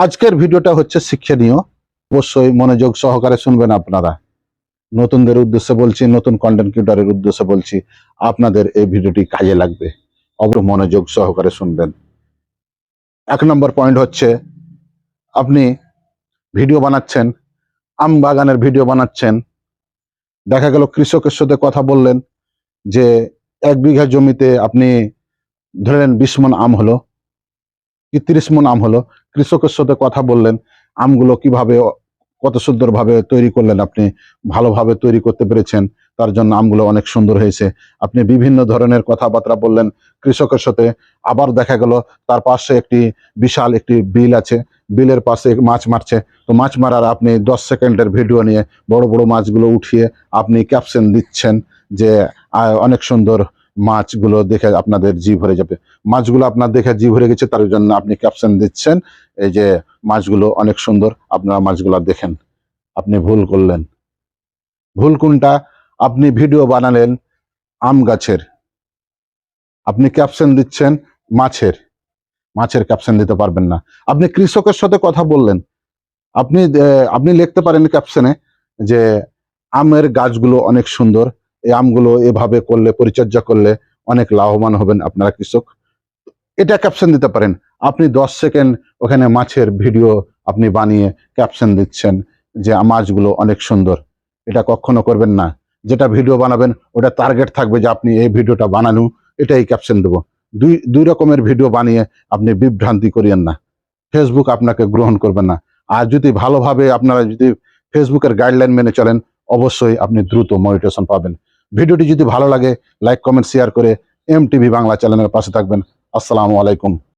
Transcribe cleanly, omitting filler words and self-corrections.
আজকের ভিডিওটা হচ্ছে শিক্ষণীয়। অবশ্যই মনোযোগ সহকারে শুনবেন আপনারা। নতুনদের উদ্দেশ্যে বলছি, নতুন কন্টেন্ট ক্রিয়েটরের উদ্দেশ্যে বলছি, আপনাদের এই ভিডিওটি কাজে লাগবে। অবশ্যই মনোযোগ সহকারে শুনবেন। 1 নম্বর পয়েন্ট হচ্ছে, আপনি ভিডিও বানাচ্ছেন, আম বাগানের ভিডিও বানাচ্ছেন। দেখা গেল কৃষকের সাথে কথা বললেন যে 1 বিঘা জমিতে আপনি ধরেন 20 মণ আম হলো কি 30 মণ আম হলো। কৃষকের সাথে কথা বললেন, আমগুলো কিভাবে কত সুন্দরভাবে তৈরি করলেন, আপনি ভালোভাবে তৈরি করতে পেরেছেন, তার জন্য আমগুলো অনেক সুন্দর হয়েছে। আপনি বিভিন্ন ধরনের কথাবার্তা বললেন কৃষকের সাথে। আবার দেখা গেল তার পাশে একটি বিশাল একটি বিল আছে, বিলের পাশে মাছ মারছে। তো মাছ মারার আপনি 10 সেকেন্ডের ভিডিও নিয়ে বড় বড় মাছগুলো উঠিয়ে আপনি ক্যাপশন দিচ্ছেন যে অনেক সুন্দর, মাছগুলো দেখে আপনাদের জি ভরে যাবে। মাছগুলো আপনার দেখে জি ভরে গেছে, তার জন্য আপনি ক্যাপশন দিচ্ছেন এই যে মাছগুলো অনেক সুন্দর, আপনারা মাছগুলো দেখেন। আপনি ভুল করলেন। ভুল কোনটা? আপনি ভিডিও বানালেন আম গাছের, আপনি ক্যাপশন দিচ্ছেন মাছের। মাছের ক্যাপশন দিতে পারবেন না। আপনি কৃষকের সাথে কথা বললেন, আপনি লিখতে পারেন ক্যাপশনে যে আমের গাছগুলো অনেক সুন্দর, এই আমগুলো এভাবে করলে, পরিচর্যা করলে অনেক লাভবান হবেন আপনারা কৃষক। এটা ক্যাপশন দিতে পারেন। আপনি 10 সেকেন্ড ওখানে মাছের ভিডিও আপনি বানিয়ে ক্যাপশন দিচ্ছেন যে মাছগুলো অনেক সুন্দর। এটা কখনো করবেন না। যেটা ভিডিও বানাবেন ওটা টার্গেট থাকবে যে আপনি এই ভিডিওটা বানানো, এটাই ক্যাপশন দেবো। দুই রকমের ভিডিও বানিয়ে আপনি বিভ্রান্তি করিয়েন না। ফেসবুক আপনাকে গ্রহণ করবে না। আর যদি ভালোভাবে আপনারা যদি ফেসবুকের গাইডলাইন মেনে চলেন, অবশ্যই আপনি দ্রুত মনিটাইজেশন পাবেন। ভিডিওটি যদি ভালো লাগে লাইক কমেন্ট শেয়ার করে এমটিভি বাংলা চ্যানেলের পাশে থাকবেন। আসসালামু আলাইকুম।